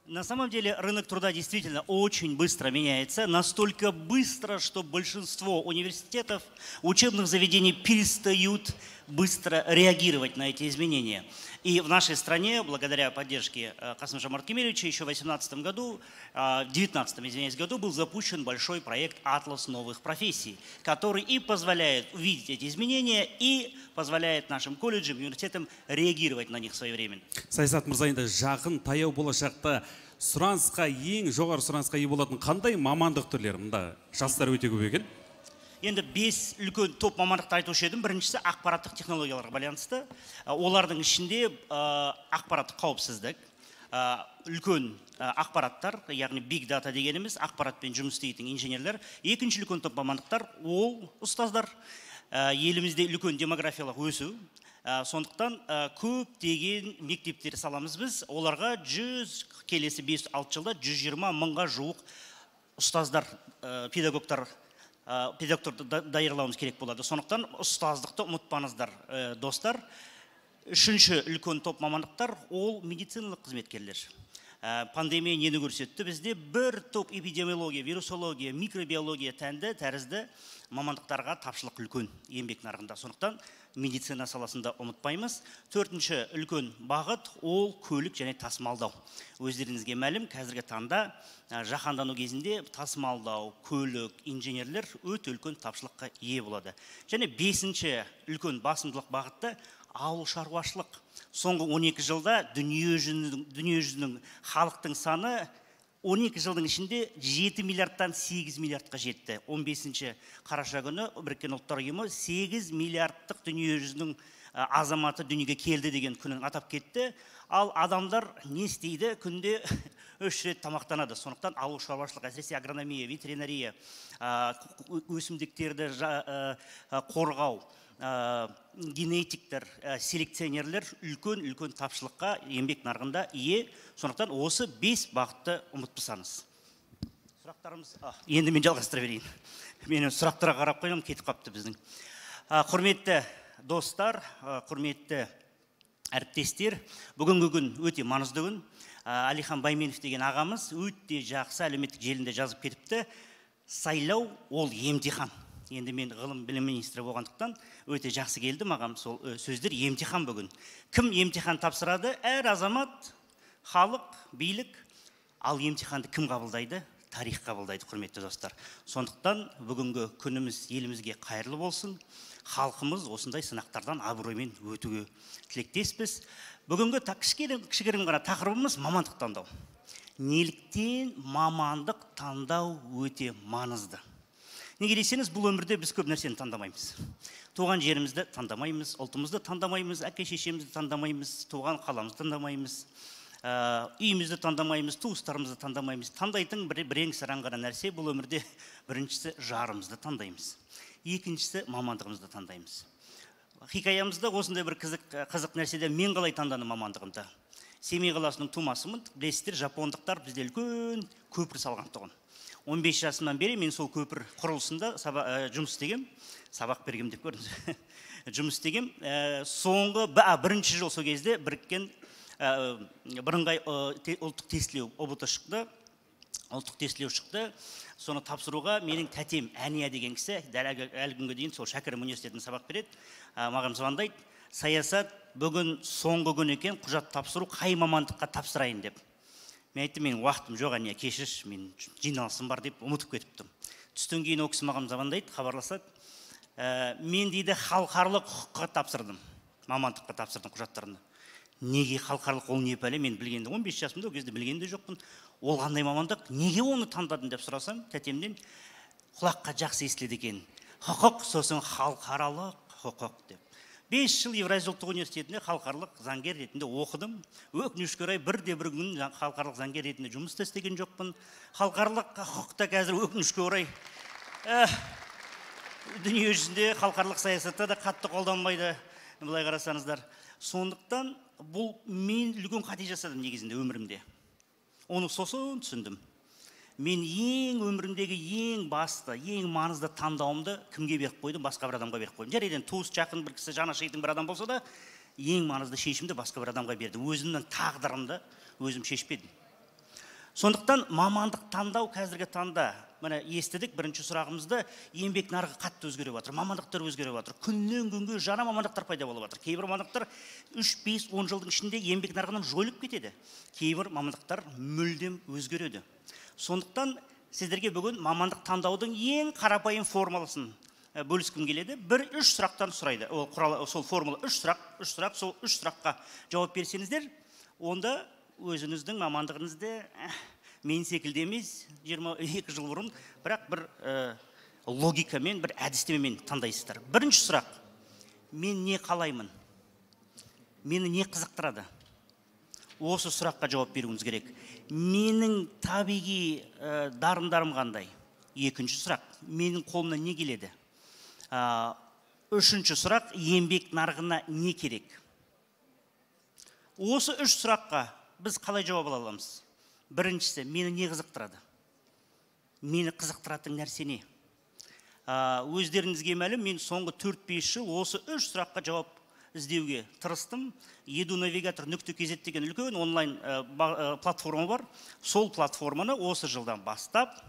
На самом деле рынок труда действительно очень быстро меняется, настолько быстро, что большинство университетов, учебных заведений перестают быстро реагировать на эти изменения. И в нашей стране, благодаря поддержке Касым-Жомарта Кемелевича, еще в 2018 году, в 2019, году был запущен большой проект «Атлас новых профессий», который и позволяет увидеть эти изменения, и позволяет нашим колледжам, университетам реагировать на них своевременно. Саясат мырза, енді жақын таяу болашақта сұранысқа ең жоғары сұранысқа ие болатын қандай мамандық түрлері? Мында жастар өте көп екен. Енді 5 үлкен топ мамандықты айтушы едім. Біріншісі ақпараттық технологияларға байланысты. Олардың ішінде ақпараттық қауіпсіздік, үлкен ақпараттар, яғни big data дегеніміз, ақпаратпен жұмыс істейтін инженерлер. Екінші үлкен топ мамандықтар ол ұстаздар. Елімізде үлкен демографиялық өсу. Сондықтан көптеген мектептер саламыз біз. Оларға келесі 5-6 жылда 120 мыңға жуық ұстаздар, педагогтарды даярлауымыз керек болады. Сондықтан ұстаздықты ұмытпаңыздар, достар. Үшінші үлкен топ мамандықтар ол медициналық қызметкерлер. Пандемия нені көрсетті? Бізде бір топ эпидемиология, вирусология, микробиология тәнді тәрізді мамандықтарға тапшылық үлкен еңбек нарығында. Сондықтан медицина саласында ұмытпаймыз. Төртінші үлкен бағыт ол көлік және тасымалдау. Өздеріңізге мәлім, қазіргі таңда жаһандану кезінде тасымалдау, көлік, инженерлер өте үлкен тапшылыққа ие болады. Және бесінші үлкен басымдылық бағытты ауыл шаруашылық. Соңғы 12 жылда дүние жүзінің халықтың саны 12 жылдың ішінде 7 миллиардтан 8 миллиардқа жетті. 15-ші қараша күні Біріккен ұлттар ұйымы 8 миллиардтық дүние жүзінің азаматы дүниеге келді деген күнін атап кетті. Ал адамдар не істейді? Күнде 3 рет тамақтанады. Сондықтан ауыл шаруашылық, әсіресе агрономия, ветеринария, өсімдіктерді қорғау, генетиктер, селекционерлер үлкен тапшылыққа еңбек нарығында ие. Сондықтан осы 5 бағытты ұмытпасаңыз. Сұрақтарымыз, енді мен жалғастыра берейін. Мен сұрақтарға қарап қойдым, кетіп қапты біздің. Құрметті достар, құрметті әріптестер, бүгінгі күн өте маңызды күн. Әлихан Байменов деген ағамыз өте жақсы әлеуметтік желінде жазып кетіпті. Сайлау ол емтихан. Енді мен ғылым білім министрі болғандықтан өте жақсы келді маған сол сөздер. Емтихан бүгін. Кім емтихан тапсырады? Әр азамат, халық, билік. Ал емтиханды кім қабылдайды? Тарих қабылдайды, құрметті достар. Сондықтан бүгінгі күніміз елімізге қайырлы болсын. Халқымыз осындай сынақтардан абыроймен өтуге тілектеспіз. Бүгінгі кішігірім ғана тақырыбымыз мамандық таңдау. Неліктен мамандық таңдау өте маңызды? Неге десеңіз, бұл өмірде біз көп нәрсені таңдамаймыз. Туған жерімізді таңдамаймыз, ұлтымызды таңдамаймыз, әке-шешемізді таңдамаймыз, туған қаламызды таңдамаймыз, үйімізді таңдамаймыз, туыстарымызды таңдамаймыз. Таңдайтын бірең-сараң ғана нәрсе бұл өмірде біріншісі жарымызды таңдаймыз. Екіншісі мамандығымызды таңдаймыз. Хикаямызда осындай бір қызық нәрседе мен қалай таңдадым мамандығымды. Семей қаласының тумасымын. Білесіздер, жапондықтар бізде үлкен көпір салған тұғын. 15 жасымнан бері мен сол көпір құрылысында жұмыс істегем, сабақ бергем деп көрдіңіз. Жұмыс істегем. Соңғы бірінші жыл сол кезде біріккен бірыңғай ұлттық тестілеу ОБТ шықты. Ұлттық тестілеу шықты. Соны тапсыруға менің тәтем Әния деген кісі, дәл әлі күнге дейін сол Шәкәрім университетінде сабақ береді. Маған звондайды. Саясат бүгін соңғы күн екен, құжат тапсыру, қай мамандыққа тапсырайын деп. Мен айттым, менің уақытым жоқ, Әния, кешірші, мен жиналысым бар деп ұмытып кетіптім. Түстен кейін ол кісі маған звондайды, хабарласады. Мен дейді халықаралық құқыққа тапсырдым, мамандыққа тапсырдым құжаттарымды. Неге халықаралық, ол не пәле? Мен білгенде 15 жасымда, ол кезде білгенде жоқпын. Ол қандай мамандық? Неге оны таңдадың деп сұрасам, тәтемнен құлаққа жақсы естіледі екен. Құқық, сосын халықаралық құқық деп. 5 жыл Евразия ұлттық университетінде халықаралық заңгер ретінде оқыдым. Өкінішке орай бірде-бір күн халықаралық заңгер ретінде жұмыс істеген жоқпын. Халықаралық құқықта қазір өкінішке орай дүние жүзінде халықаралық саясатта да қатты қолданбайды, былай қарасаңыздар. Сондықтан бұл мен үлкен қате жасадым негізінде өмірімде. Оны сосын түсіндім. Мен өмірімдегі ең басты, ең маңызды таңдауымды кімге беріп қойдым? Басқа бір адамға беріп қойдым. Жарайдан туыс жақын бір кісі, жаны ашитын бір адам болса да, ең маңызды шешімді басқа бір адамға бердім. Өзімнің тағдырымды өзім шешпедім. Сондықтан мамандық таңдау қазіргі таңда, міне естідік бірінші сұрағымызды, еңбек нарығы қатты өзгеріп жатыр, мамандықтар өзгеріп жатыр, күннен күнге жаңа мамандықтар пайда болып жатыр. Кейбір мамандықтар 3-5-10 жылдың ішінде еңбек нарығынан жойылып кетеді. Кейбір мамандықтар мүлдем өзгереді. Сондықтан сіздерге бүгін мамандық таңдаудың ең қарапайым формуласын бөліскім келеді. 1-3 сұрақтан сұрайды. Сол формула 3 сұрақ, сол 3 сұраққа жауап берсеңіздер, онда өзіңіздің мамандығыңызды мен секілді емес, 22 жыл бұрын, бірақ бір логикамен, бір әдістемемен таңдайсыздар. Бірінші сұрақ: мен не қалаймын? Мені не қызықтырады? Осы сұраққа жауап беруіңіз керек. Менің табиғи дарындарым қандай? Екінші сұрақ: менің қолымнан не келеді? Үшінші сұрақ: еңбек нарығына не керек? Осы 3 сұраққа біз қалай жауап ала аламыз? Біріншісі: мені не қызықтырады? Мені қызықтыратын нәрсе не? Өздеріңізге мәлім, мен соңғы 4-5 жыл осы 3 сұраққа жауап іздеуге тырыстым. edunavigatoр.kz деген үлкен онлайн платформа бар. Сол платформаны осы жылдан бастап,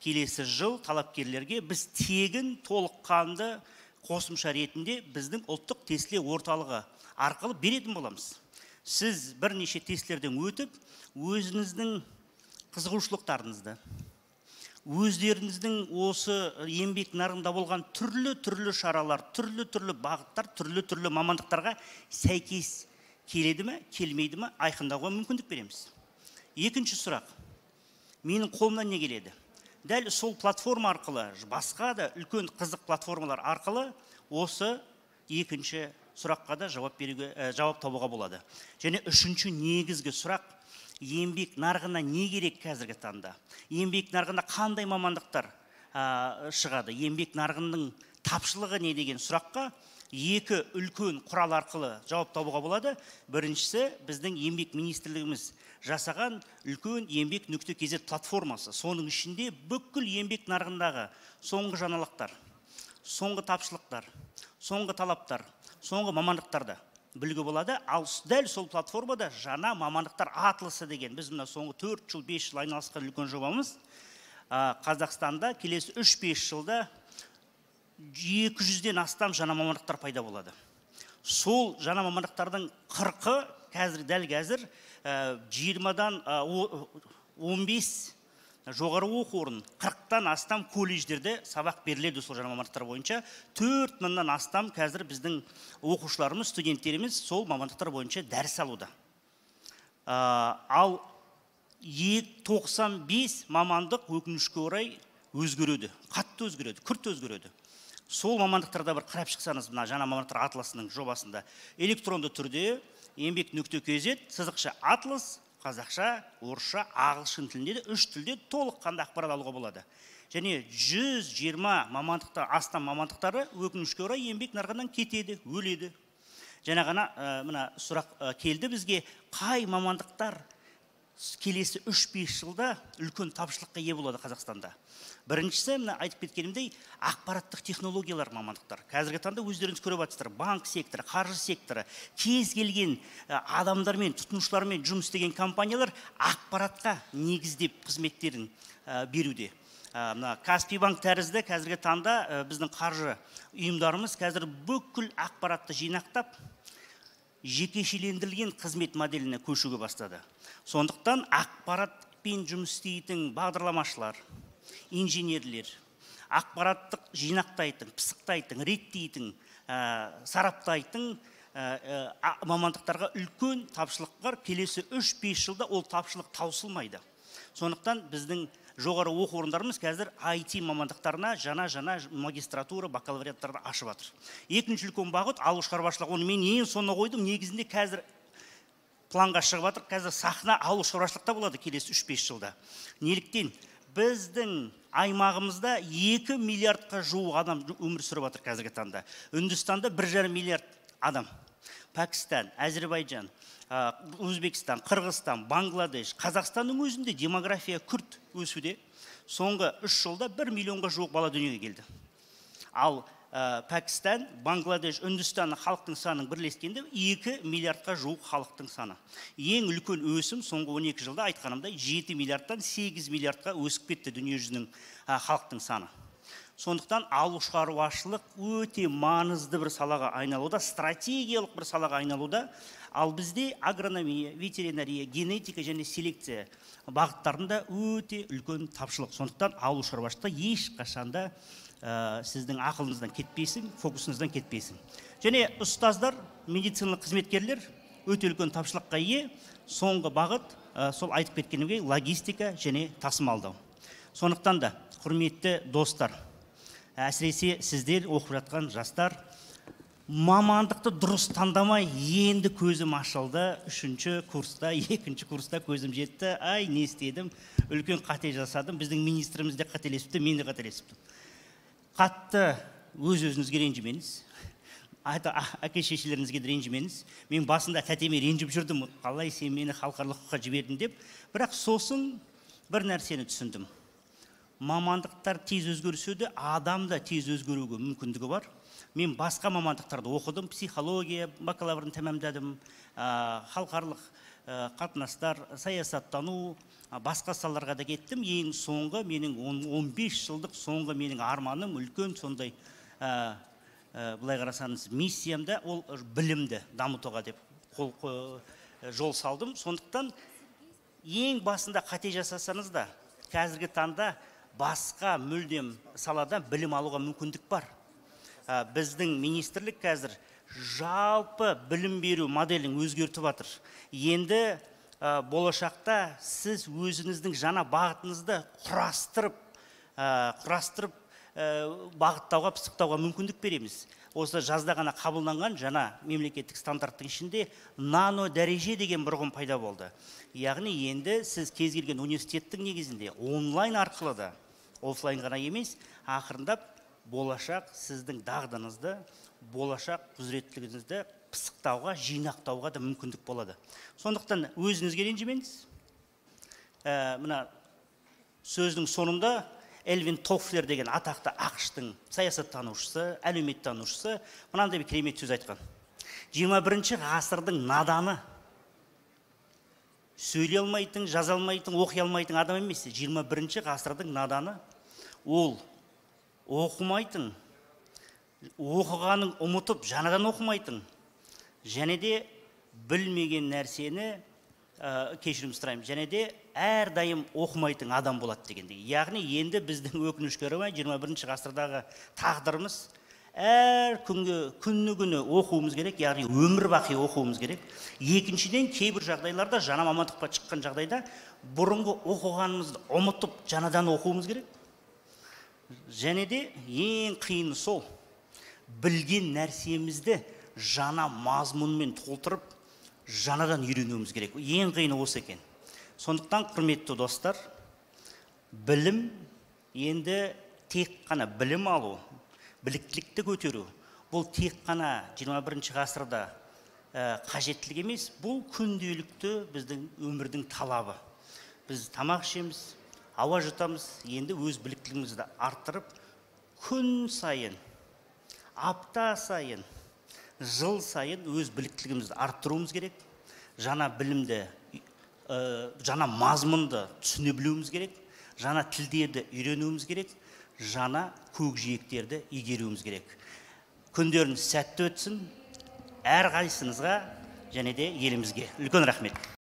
келесі жыл талапкерлерге біз тегін толыққанды қосымша ретінде біздің ұлттық тестілеу орталығы арқылы беретін боламыз. Сіз бірнеше тестлерден өтіп, өзіңіздің қызығушылықтарыңызды, өздеріңіздің осы еңбек нарығында болған түрлі шаралар, түрлі бағыттар, түрлі мамандықтарға сәйкес келеді ме, келмейді ме, айқындауға мүмкіндік береміз. Екінші сұрақ: менің қолымнан не келеді? Дәл сол платформа арқылы, басқа да үлкен қызық платформалар арқылы осы екінші сұраққа да жауап табуға болады. Және үшінші негізгі сұрақ: еңбек нарығына не керек қазіргі таңда? Еңбек нарығында қандай мамандықтар шығады? Еңбек нарығының тапшылығы не деген сұраққа екі үлкен құрал арқылы жауап табуға болады. Біріншісі: біздің еңбек министрлігіміз жасаған үлкен еңбек.kz платформасы. Соның ішінде бүкіл еңбек нарығындағы соңғы жаңалықтар, соңғы тапшылықтар, соңғы талаптар, соңғы мамандықтарды білуге болады. Ал дәл сол платформада жаңа мамандықтар атласы деген, біз мына соңғы 4 жыл, 5 жыл айналысқан үлкен жобамыз. Қазақстанда келесі 3-5 жылда 200-ден астам жаңа мамандықтар пайда болады. Сол жаңа мамандықтардың 40-ы дәл қазір 20-дан 15 жоғары оқу орын, 40-тан астам колледждерде сабақ беріледі сол жаңа мамандықтар бойынша. 4000-нан астам қазір біздің оқушыларымыз, студенттеріміз сол мамандықтар бойынша дәріс алуда. Ал 95 мамандық өкінішке орай өзгереді, қатты өзгереді, күрт өзгереді. Сол мамандықтарда бір қарап шықсаңыз, мына жаңа мамандықтар атласының жобасында электронды түрде еңбек.kz сызықша атлас, қазақша, орысша, ағылшын тілінде 3 тілде толыққанды ақпарат алуға болады. Және 120 мамандықтар, астам мамандықтары өкінішке орай еңбек нарығынан кетеді, өледі. Жаңа ғана мына сұрақ келді бізге: қай мамандықтар келесі 3-5 жылда үлкен тапшылыққа ие болады Қазақстанда? Біріншісі, мына айтып кеткенімдей, ақпараттық технологиялар мамандықтар. Қазіргі таңда өздеріңіз көріп жатсыздар, банк секторы, қаржы секторы, кез келген адамдармен, тұтынушылармен жұмыс істеген компаниялар ақпаратқа негіздеп қызметтерін беруде. Каспий банк тәрізді қазіргі таңда біздің қаржы ұйымдарымыз қазір бүкіл ақпаратты жинақтап, жекешелендірілген қызмет моделіне көшуге бастады. Сондықтан ақпаратпен жұмыс істейтін бағдарламашылар, инженерлер, ақпараттық жинақтайтын, пысықтайтын, реттейтін, сараптайтын мамандықтарға үлкен тапшылық бар. Келесі 3-5 жылда ол тапшылық таусылмайды. Сондықтан біздің жоғары оқу орындарымыз қазір IT мамандықтарына жаңа магистратура, бакалавриаттарды ашып жатыр. Екінші үлкен бағыт ауыл шаруашылығы. Оны мен ең соңына қойдым. Негізінде қазір планға шығып жатыр. Қазір сахна ауыл шаруашылықта болады келесі 3-5 жылда. Неліктен? Біздің аймағымызда 2 миллиардқа жуық адам өмір сүріп жатыр қазіргі таңда. Үндістанда 1,5 миллиард адам. Пәкістан, Әзербайжан, Өзбекстан, Қырғызстан, Бангладеш, Қазақстанның өзінде демография күрт өсуде. Соңғы 3 жылда 1 миллионға жуық бала дүниеге келді. Ал Пәкістан, Бангладеш, Үндістанның халықтың санын бірлескенде 2 миллиардқа жуық халықтың саны. Ең үлкен өсім соңғы 12 жылда айтқанымдай 7 миллиардтан 8 миллиардқа өсіп кетті дүние жүзінің халықтың саны. Сондықтан ауыл шаруашылық өте маңызды бір салаға айналуда, стратегиялық бір салаға айналуда. Ал бізде агрономия, ветеринария, генетика және селекция бағыттарында өте үлкен тапшылық. Сондықтан ауыл шаруашылықта ешқашанда сіздің ақылыңыздан кетпейсің, фокусыңыздан кетпейсің. Және ұстаздар, медициналық қызметкерлер өте үлкен тапшылыққа ие. Соңғы бағыт сол айтып кеткенімге логистика және тасымалдау. Сондықтан да құрметті достар, әсіресе сіздер оқып жатқан жастар, мамандықты дұрыс таңдамай енді көзім ашылды. 3-ші курста, 2-ші курста көзім жетті. Ай, не істедім? Үлкен қате жасадым. Біздің министріміз де қателесіпті, мен де қателесіпті. Қатты өз-өзіңізге ренжімеңіз. Әке шешелеріңізге ренжімеңіз. Мен басында тәтеме ренжіп жүрдім. Қалай сен мені халықаралық құқыққа жібердің деп. Бірақ сосын бір нәрсені түсіндім. Мамандықтар тез өзгерсе де, адам да тез өзгеруге мүмкіндігі бар. Мен басқа мамандықтарды оқыдым, психология, бакалаврын тәмамдадым, халықаралық қатынастар, саясаттану, басқа салаларға да кеттім. Ең соңғы менің 15 жылдық соңғы менің арманым үлкен сондай былай қарасаңыз миссиямда ол білімді дамытуға деп жол салдым. Сондықтан ең басында қате жасасаңыз да қазіргі таңда басқа мүлдем салада білім алуға мүмкіндік бар. Біздің министрлік қазір жалпы білім беру моделін өзгертіп жатыр. Енді болашақта сіз өзіңіздің жаңа бағытыңызды құрастырып бағыттауға, пысықтауға мүмкіндік береміз. Осы жазда ғана қабылданған жаңа мемлекеттік стандарттың ішінде нано дәреже деген бір ұғым пайда болды. Яғни енді сіз кез келген университеттің негізінде онлайн арқылы да, офлайн ғана емес, ақырындап болашақ сіздің дағдыңызды, болашақ құзыреттілігіңізді пысықтауға, жинақтауға да мүмкіндік болады. Сондықтан өзіңізге ренжімеңіз. Мына сөздің соңында Элвин Тофлер деген атақты ақштың саясаттанушысы, әлеуметтанушысы мынандай бір керемет сөз айтқан. 21-ші ғасырдың наданы сөйлей алмайтын, жаза алмайтын, оқи алмайтын адам емес. 21-ші ғасырдың наданы ол оқымайтын, оқығанын ұмытып, жаңадан оқымайтын, және де білмеген нәрсені кешірім сұраймын, және де әрдайым оқымайтын адам болады дегенде. Яғни енді біздің өкінішке орай 21-ші ғасырдағы тағдырымыз әр күні оқуымыз керек, яғни өмір бақи оқуымыз керек. Екіншіден, кейбір жағдайларда жаңа мамандыққа шыққан жағдайда бұрынғы оқығанымызды ұмытып, жаңадан оқуымыз керек. Және де ең қиыны сол, білген нәрсемізді жаңа мазмұнмен толтырып, жаңадан үйренуіміз керек. Ең қиыны осы екен. Сондықтан, құрметті достар, білім енді тек қана білім алу, біліктілікті көтеру, бұл тек қана 21-ші ғасырда қажеттілік емес, бұл күнделікті біздің өмірдің талабы. Біз тамақ ішеміз, ауа жұтамыз, енді өз біліктілігімізді арттырып, күн сайын, апта сайын, жыл сайын өз біліктілігімізді арттыруымыз керек. Жаңа білімді, жаңа мазмұнды түсіне білуіміз керек. Жаңа тілдерді үйренуіміз керек. Жаңа көкжиектерді игеруіміз керек. Күндеріңіз сәтті өтсін. Әрқайсыңызға және де елімізге үлкен рахмет.